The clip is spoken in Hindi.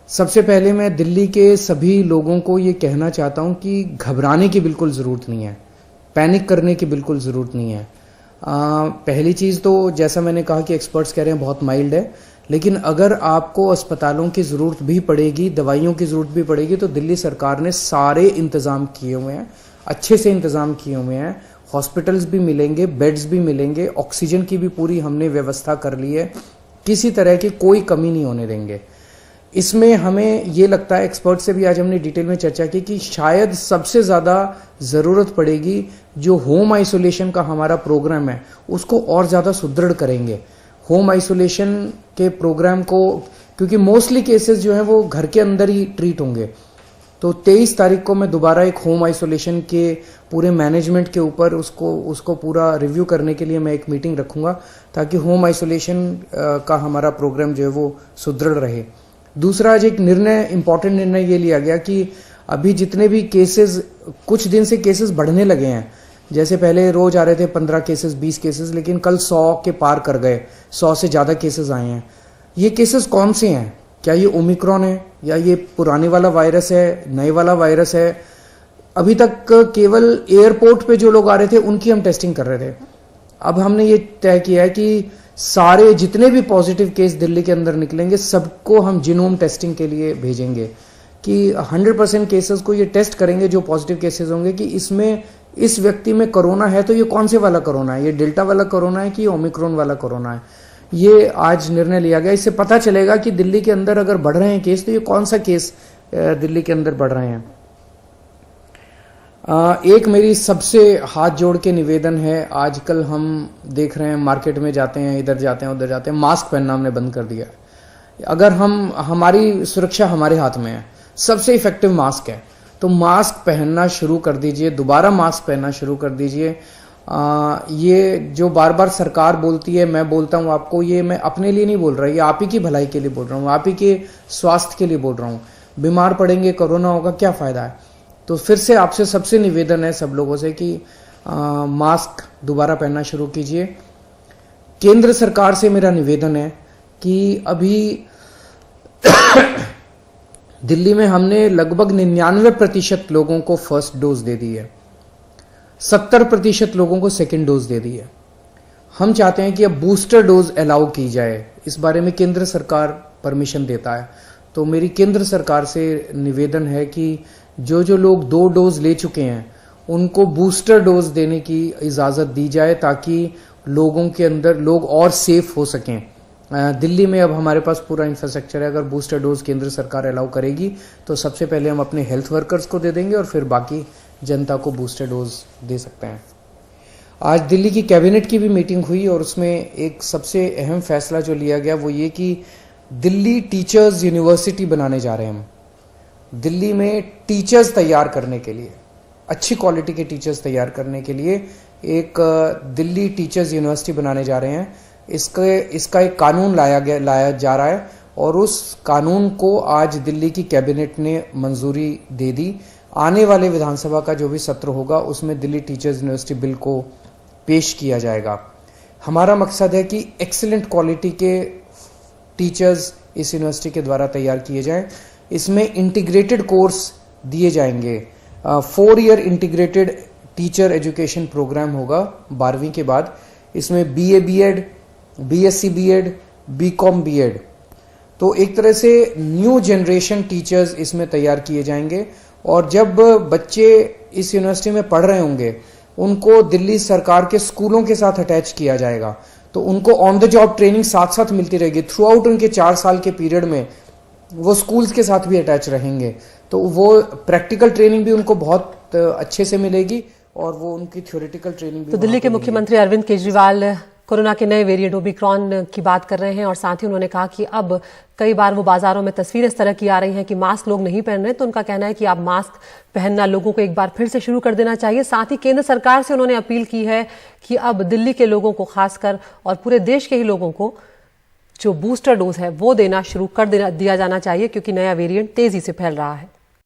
सबसे पहले मैं दिल्ली के सभी लोगों को ये कहना चाहता हूं कि घबराने की बिल्कुल ज़रूरत नहीं है, पैनिक करने की बिल्कुल ज़रूरत नहीं है। पहली चीज़ तो जैसा मैंने कहा कि एक्सपर्ट्स कह रहे हैं बहुत माइल्ड है, लेकिन अगर आपको अस्पतालों की ज़रूरत भी पड़ेगी, दवाइयों की ज़रूरत भी पड़ेगी, तो दिल्ली सरकार ने सारे इंतज़ाम किए हुए हैं, अच्छे से इंतज़ाम किए हुए हैं। हॉस्पिटल्स भी मिलेंगे, बेड्स भी मिलेंगे, ऑक्सीजन की भी पूरी हमने व्यवस्था कर ली है, किसी तरह की कोई कमी नहीं होने देंगे। इसमें हमें ये लगता है, एक्सपर्ट से भी आज हमने डिटेल में चर्चा की, कि शायद सबसे ज़्यादा ज़रूरत पड़ेगी जो होम आइसोलेशन का हमारा प्रोग्राम है उसको और ज़्यादा सुदृढ़ करेंगे। होम आइसोलेशन के प्रोग्राम को, क्योंकि मोस्टली केसेस जो हैं वो घर के अंदर ही ट्रीट होंगे, तो 23 तारीख को मैं दोबारा एक होम आइसोलेशन के पूरे मैनेजमेंट के ऊपर उसको पूरा रिव्यू करने के लिए मैं एक मीटिंग रखूंगा, ताकि होम आइसोलेशन का हमारा प्रोग्राम जो है वो सुदृढ़ रहे। दूसरा, आज एक इंपॉर्टेंट निर्णय ये लिया गया कि अभी जितने भी केसेस, कुछ दिन से केसेस बढ़ने लगे हैं, जैसे पहले रोज आ रहे थे 15 केसेस 20 केसेस, लेकिन कल 100 के पार कर गए, 100 से ज्यादा केसेस आए हैं। ये केसेस कौन से हैं? क्या ये ओमिक्रॉन है या ये पुराने वाला वायरस है, नए वाला वायरस है? अभी तक केवल एयरपोर्ट पे जो लोग आ रहे थे उनकी हम टेस्टिंग कर रहे थे। अब हमने ये तय किया है कि सारे जितने भी पॉजिटिव केस दिल्ली के अंदर निकलेंगे सबको हम जीनोम टेस्टिंग के लिए भेजेंगे, कि 100% केसेस को ये टेस्ट करेंगे जो पॉजिटिव केसेस होंगे, कि इसमें इस व्यक्ति में कोरोना है तो ये कौन से वाला कोरोना है, ये डेल्टा वाला कोरोना है कि ओमिक्रॉन वाला कोरोना है। ये आज निर्णय लिया गया। इससे पता चलेगा कि दिल्ली के अंदर अगर बढ़ रहे हैं केस तो ये कौन सा केस दिल्ली के अंदर बढ़ रहे हैं। एक मेरी सबसे हाथ जोड़ के निवेदन है, आजकल हम देख रहे हैं मार्केट में जाते हैं, इधर जाते हैं उधर जाते हैं, मास्क पहनना हमने बंद कर दिया है। अगर हमारी सुरक्षा हमारे हाथ में है, सबसे इफेक्टिव मास्क है, तो मास्क पहनना शुरू कर दीजिए, दोबारा मास्क पहनना शुरू कर दीजिए। ये जो बार बार सरकार बोलती है, मैं बोलता हूं आपको, ये मैं अपने लिए नहीं बोल रहा, ये आप ही की भलाई के लिए बोल रहा हूं, आप ही के स्वास्थ्य के लिए बोल रहा हूं। बीमार पड़ेंगे, कोरोना होगा, क्या फायदा है? तो फिर से आपसे सबसे निवेदन है सब लोगों से कि मास्क दोबारा पहनना शुरू कीजिए। केंद्र सरकार से मेरा निवेदन है कि अभी दिल्ली में हमने लगभग 99% लोगों को फर्स्ट डोज दे दी है, 70% लोगों को सेकेंड डोज दे दी है। हम चाहते हैं कि अब बूस्टर डोज अलाउ की जाए, इस बारे में केंद्र सरकार परमिशन देता है। तो मेरी केंद्र सरकार से निवेदन है कि जो लोग 2 डोज ले चुके हैं उनको बूस्टर डोज देने की इजाजत दी जाए, ताकि लोगों के अंदर लोग और सेफ हो सकें। दिल्ली में अब हमारे पास पूरा इंफ्रास्ट्रक्चर है, अगर बूस्टर डोज केंद्र सरकार अलाउ करेगी तो सबसे पहले हम अपने हेल्थ वर्कर्स को दे देंगे और फिर बाकी जनता को बूस्टर डोज दे सकते हैं। आज दिल्ली की कैबिनेट की भी मीटिंग हुई और उसमें एक सबसे अहम फैसला जो लिया गया वो ये कि दिल्ली टीचर्स यूनिवर्सिटी बनाने जा रहे हैं हम। दिल्ली में टीचर्स तैयार करने के लिए, अच्छी क्वालिटी के टीचर्स तैयार करने के लिए एक दिल्ली टीचर्स यूनिवर्सिटी बनाने जा रहे हैं। इसका एक कानून लाया जा रहा है और उस कानून को आज दिल्ली की कैबिनेट ने मंजूरी दे दी। आने वाले विधानसभा का जो भी सत्र होगा उसमें दिल्ली टीचर्स यूनिवर्सिटी बिल को पेश किया जाएगा। हमारा मकसद है कि एक्सीलेंट क्वालिटी के टीचर्स इस यूनिवर्सिटी के द्वारा तैयार किए जाएं। इसमें इंटीग्रेटेड कोर्स दिए जाएंगे, 4 year integrated teacher education programme होगा 12वीं के बाद। इसमें BA BEd, BSc BEd, BCom BEd, तो एक तरह से न्यू जनरेशन टीचर्स इसमें तैयार किए जाएंगे। और जब बच्चे इस यूनिवर्सिटी में पढ़ रहे होंगे उनको दिल्ली सरकार के स्कूलों के साथ अटैच किया जाएगा, तो उनको ऑन द जॉब ट्रेनिंग साथ साथ मिलती रहेगी। थ्रू आउट उनके 4 साल के पीरियड में वो स्कूल्स के साथ भी अटैच रहेंगे, तो वो प्रैक्टिकल ट्रेनिंग भी उनको बहुत अच्छे से मिलेगी और वो उनकी थ्योरेटिकल ट्रेनिंग भी। तो दिल्ली के मुख्यमंत्री अरविंद केजरीवाल कोरोना के नए वेरिएंट ओमिक्रॉन की बात कर रहे हैं और साथ ही उन्होंने कहा कि अब कई बार वो बाजारों में तस्वीरें इस तरह की आ रही हैं कि मास्क लोग नहीं पहन रहे, तो उनका कहना है कि आप मास्क पहनना लोगों को एक बार फिर से शुरू कर देना चाहिए। साथ ही केंद्र सरकार से उन्होंने अपील की है कि अब दिल्ली के लोगों को खासकर और पूरे देश के ही लोगों को जो बूस्टर डोज है वो देना शुरू कर दिया जाना चाहिए, क्योंकि नया वेरिएंट तेजी से फैल रहा है।